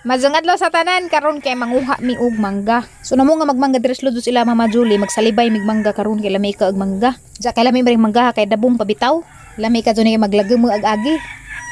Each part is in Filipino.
Mazangadlaw sa tanan karon kay manguha mi og mangga. So namo nga magmangga diri sa sila Mama Julie magsalibay mig mangga karon kay lami ka og mangga. Ja kay lami ring mangga kay dabong pabitaw. Lami ka jud maglagem mo ag-agi.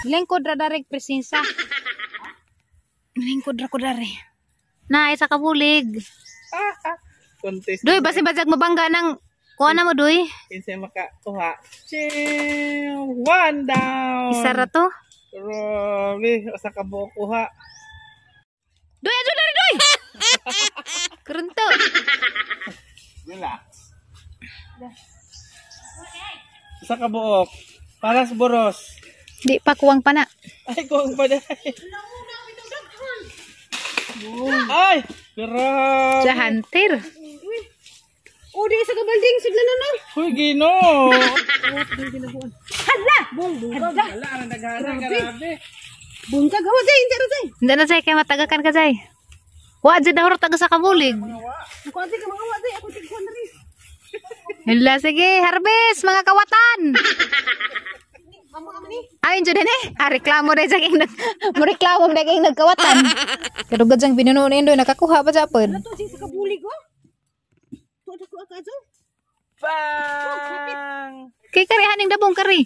Lengkod ra direk presensa. Lengkod ra ko dare. Na isa ka bulig. Contest. Doy basi bajag mabangga nang kuha na mo doy. Kinsay makakuha. One down. Isa ra to. Grabe, usa ka buok kuha. Doy ajo dari doy. Kerento. Relax. Usa ka buok. Paras boros. Di pa kuwang pa na. Ay, kuwang pa dai. Ay, grabe. Jahantir. Oh, di sa kabalding sigla na na. Hoy, Gino. Hala! Bong, Wala ang naghana, grabe. bong ka gawa jay, hindi ra jay. Hindi na jay kay matagakan ka jay. Wa jud dahor taga sa kabulig. Ako ati ka mga jay, ako tigkuan na rin. Hala sige, harvest mga kawatan. Amo naman ni. Ayun jud ni. Reklamo na jay kay mo reklamo na kay nagkawatan. Pero gajang binuno ni Indoy nakakuha pa japon. Nato jay sa kabulig ko. Tuwa ko akajo. Bang! Kay kari haning dabong kari.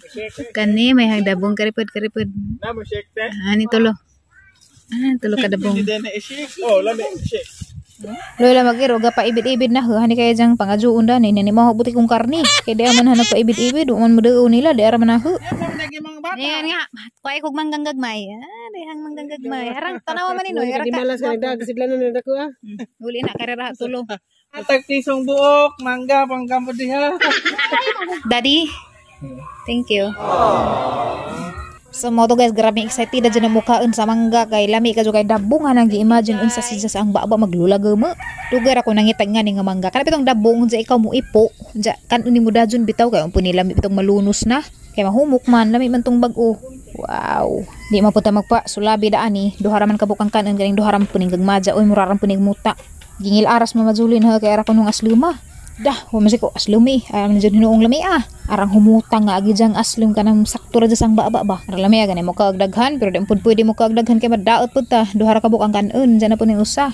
Kani may hang dabong karipod. Namo shake te. Ani tulo. Tulo ka dabong. Hindi na i-shake. Oh, lami shake. Lola magiro ga pa ibid-ibid na ho hani kay jang pangajuon dan ni mo buti kong karni. Kay di man hanap pa ibid-ibid man mudeo nila di ara man ho. Lagi mga bata. Yan nga, kuay kog mangganggagmay. Dihang mangganggagmay. Harang tanawa man inoy. Di malas ka nagdag sigla na nako ah. Uli na karera tulo. Atag tisong buok, mangga pangkampo diha. Daddy, thank you. So mo to guys, grabe excited na dyan ang mukhaan sa mangga kay lami ka kay dabong nga nang gi-imagine unsa siya sa ang baba maglulaga mo. Lugar ako nangitag nga ni nga mangga. Kana pitong dabong unsa ikaw mo ipo. Ja kan uni mo dajon bitaw kay umpun ni lami pitong malunos na. Kay mahumok man lami man tong bag-o. Wow. Di mapunta magpa sulabi da ani. Duhara man kabukang kanon ganing duharam puning gagmadja oy muraram puning muta. Gingil aras mamajulin ha kay ara kunong asluma. Dah, wa masiko aslumi. Ay man jud hinuong lami ah. Arang humutang nga agi jang aslum kanang sakto ra sang baba ba. Ara lami gani mo kaagdaghan pero di pud pwede mo kaagdaghan kay madaot pud ta. Duha ra ka bukang kanon diyan na pud ning usa.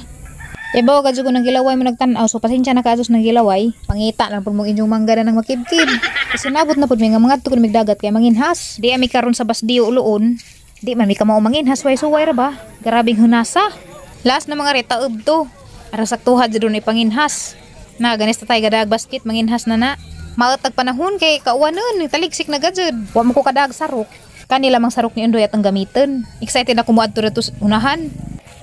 Ibaw ka jud ko nang gilaway mo nagtan-aw so pasensya na kaadtos nang gilaway. Pangita na pud mo inyong mangga na nang makibkib. Kasi nabot na pud mi nga mga tukod mig dagat kay manginhas. Di ami karon sa Basdio uloon. Di man mi ka mao manginhas way suway ra ba. Grabing hunasa. Last na mga retaob to. Ara saktuha jud ni panginhas. Na ganis ta tay gadag basket manginhas na. Mautag panahon kay kauwanon taligsik na gajud. Wa mo ko kadag sarok. Kanila mang sarok ni Indoy at ang gamiton. Excited ako moadto dito unahan.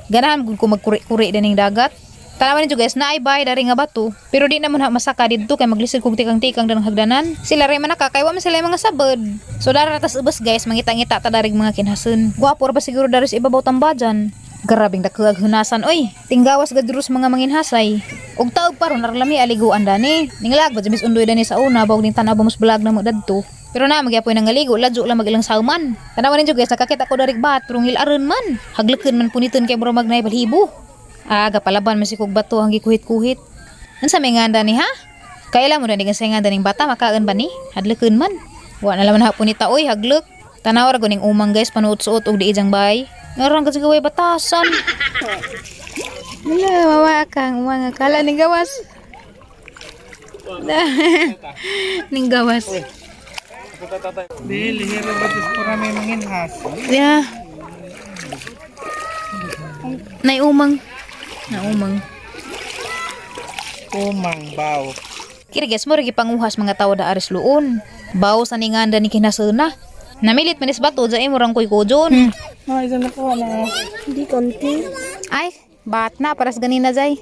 Ganahan gud ko magkuri-kuri dining dagat. Tanawan niyo guys na ay bay dari nga bato. Pero di naman masaka didto kay maglisid kog tikang-tikang danang hagdanan. Sila ray man nakakaywa man sila mga sabad. So dara tas ubos guys mangita-ngita ta darig mga kinhason. Gwapo ra ba siguro dari sa ibabaw tambajan. Grabing dakuag hunasan oy. Tinggawas gadrus mga manginhasay. Og taog paron arlami aliguan dani. Ninglag ba jamis undoy dani sa una bawg ning tanaw mas bulag na mo dadto. Pero na magyapoy nang ngaligo ladyo lang magilang sauman. Tanawan ninyo guys nakakita ko darig bat pero hilaron man. Hagleken man puniton kay mura magnay balhibo. Aga palaban man si kog bato ang gikuhit-kuhit. Unsa may nganda ni ha? Kaila mo dani nga sa nganda ning bata makaan ba ni? Hadleken man. Wa na laman hapon ni taoy haglek. Tanaw ra guning umang guys panuot-suot og diijang bay. Ngarang kasi gaway batasan. Wala, mawakang mga kala ning gawas. Ning gawas. Dili hero batus pura may manginhas. Yeah. Naumang. Umang baw. Kira guys mo ri panguhas mga tawo da ares luon. Bawo sa ninganda ni kinasuna. Namilit manis bato dyan mo rang kuy kujon. Ay, dyan ako na. Di konti. Ay, bat na paras ganina jay.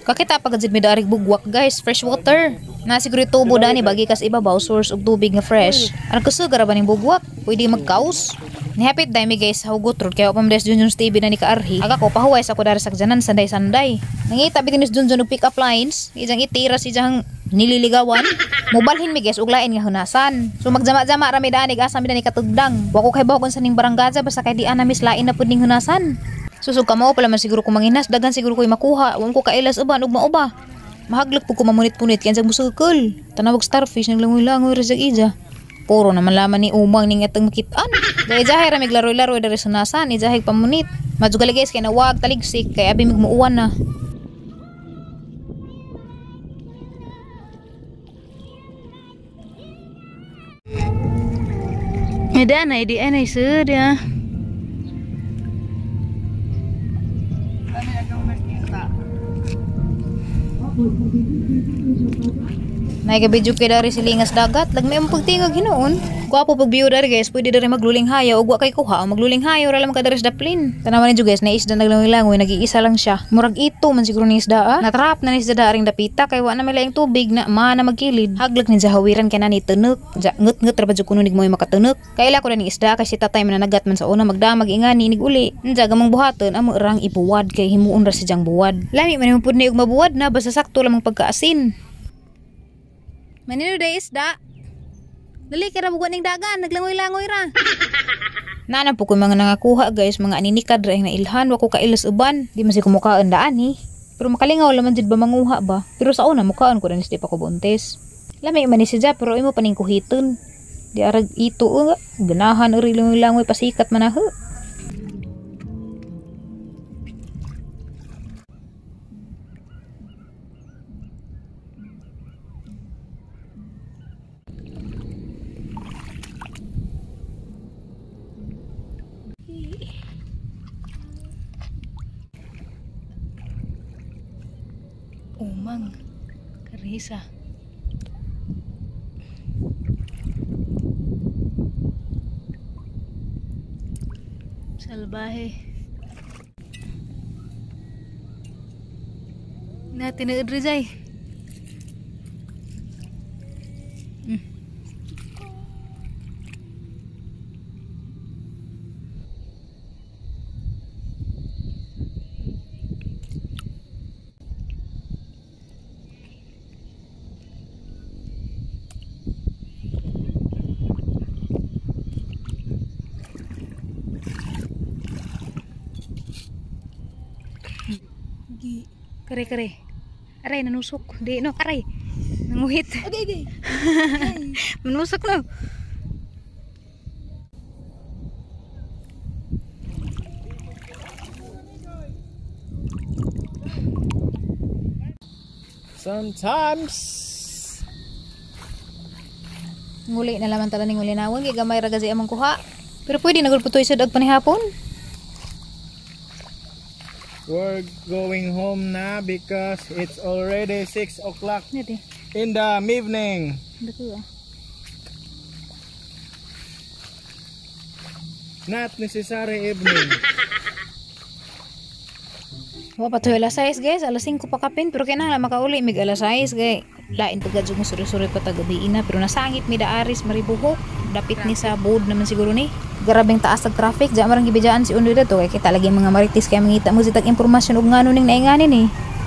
Kakita pa gajid mi darig bugwak guys, fresh water. Na siguro tubo dani bagi kas ibabaw source og tubig nga fresh. Aran kusugar ba ning bugwak? Pwede magkaos. Nihapit dai mi guys hugot rod kay pamdes Junjun TV na ni kaarhi. Aga ko pahuway sa ko dari sakjanan sanday-sanday. Nangita bitinis Junjun og pick up lines, ijang itira si jang nililigawan. Mobalhin mi guys ug lain nga hunasan. So magjama-jama ra mi dani asa mi dani katugdang. Wa ko kay bawagon sa ning baranggaja basta kay di ana mis lain na pud ning hunasan. Susug ka mao pala man siguro ko manginas daghan siguro ko'y makuha. Wa ko kailas uban ug mauba. Mahaglak po ko mamunit-punit kaya musukol. Tanawag starfish naglangoy-langoy ra sa ija. puro naman laman ni umang ning atang makitaan. Dahil jahay ra miglaro-laro dari sunasan, ijahay pamunit. Madjugali guys kay nawag taligsik kay abi migmuuwan na. Ada na di anay sudah. Naikabidyo kay dari silingas dagat, lagmay ang pagtingag hinoon. Gwapo pagbiyo dari guys, pwede dari magluling hayaw, o gwa kay kuha, magluling hayaw, ralam ka dari daplin. Tanaman niyo guys, na isda naglangoy-langoy, nag-iisa lang siya. Murag ito man siguro ni isda natrap na ni isda daring dapita, kay wa na may laing tubig na mana magkilid. Haglag ni jahawiran kay na ni tenuk, ngut-ngut rabadyo kuno nig mo'y makatenuk. Kaila ko na ni isda, kay si tatay mananagat man sa una, magdamag ingani, nig uli. Nja gamang buhaton, amo rang ibuwad, kay himuon ra si jang buwad. Lami man yung pud na yung mabuwad na, basta sakto lamang pagkaasin. Manino day isda? Dali ka ra buwan ning dagan, naglangoy-langoy ra. Nanan po ko mga nangakuha guys, mga aninikad ra na ilhan, wako kailas uban, di man si kumukaan daan Pero makalingaw laman jud ba manguha ba? Pero sa una mukaan ko rin pa ko buntis. Lami man ni si Ja, pero imo paning kuhiton. Di arag ito nga, ganahan uri langoy-langoy pasikat manahe. Umang, Karisa. Salbahe. Natin na Rizay. Kare. Aray, nanusok. Di, no, aray. Nanguhit. Okay. Manusok, no. Sometimes. Nguli na laman tala ning uli nawon. Gigamay ragazi amang kuha. Pero pwede nagulputoy sa dag panihapon. We're going home na because it's already 6 o'clock in the evening. Not necessary evening. Wa pa to alas 6 guys, alas 5 pa kapin pero kinahanglan makauli mig alas 6 gay. Lain pagad jud mo suri-suri pa tagabi na pero nasangit mi daaris maribuhok. Dapit ni sa board naman siguro ni. Garabing taas ang traffic, diyan marang gibijaan si Undo dito kay kita lagi mga maritis kay mangita mo sitag impormasyon og ngano ning naingani ni.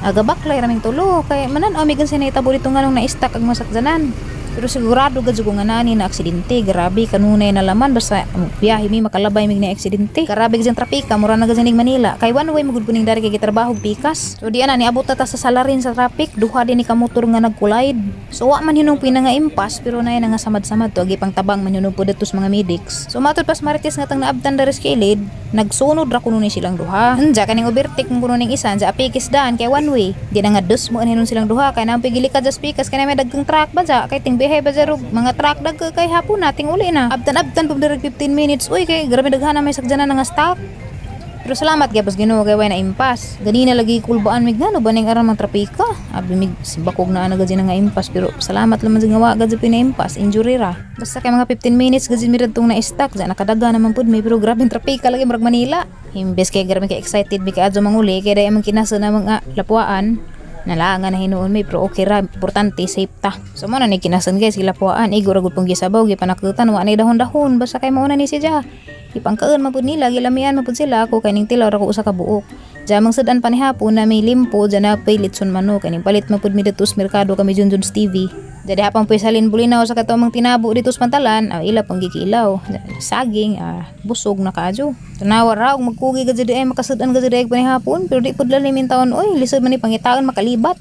Aga baklay raming tulo kay manan omigan sa naitabo dito nganong na-stack ang masakjanan. Pero sigurado gad jud nga nani na aksidente, grabe kanunay na laman basta biyahe mi makalabay mig na aksidente. Grabe gid trapika mura na gid ning Manila. Kay one way magud kuning dari kay trabaho pikas. So diyan na ni abot ta sa salarin sa traffic, duha din ni ka motor nga nagkulay. So wa man hinong pinanga impas pero nay nga samad-samad to agi pang tabang man hinong pud sa mga medics. So matod pas marites nga tang naabtan dari sa kilid, nagsunod ra kuno ni silang duha. Anja kaning overtake mo kuno ning isa sa apikis daan kay one way. Di na nga dos mo hinong silang duha kay nang pigili ka sa pikas kay may daggang truck ba ja kay ting bihay ba jaro mga truck dag kay hapon nating uli na. Abtan pagdarag 15 minutes. Uy kay grabe daghan na may sakjanan nga stock. Pero salamat gyapos Ginoo kay way na impas. Ganina lagi kulbaan mig ngano baning aram ang trapika. Abi mig simbakog na ana gadi nga impas pero salamat lamang sa gawa gadi pina impas injury ra. Basta kay mga 15 minutes gadi mi radtong na stock ja nakadaga naman pud may pero grabe trapika lagi murag Manila. Imbes kay grabe kay excited mi kay adto manguli kay day man kinasa na mga lapuan. Nalangan na hinuon may pero okay ra importante safe ta. So mo na ni kinasan guys sila puan igor gud pong gisabaw gi panakutan wa ni dahon-dahon basta kay mao na ni siya. Ipangkaon mapud nila gilamian mapud sila ako kay ning tilaw ra ko usa ka buok. Jamang sedan panihapon na may limpo dyan na pilitson manok kay ning palit mapud mi dito sa merkado kami Junjun's TV. Jadi hapang pisalin bulinaw sa katomang tinabo dito sa pantalan, ila pang gikilaw. Saging, busog na kadyo. Tanawa ra og magkugi gad ay makasudan gad ay panihapon pero di pud lalim in taon oy lisod man ni pangitaon makalibat.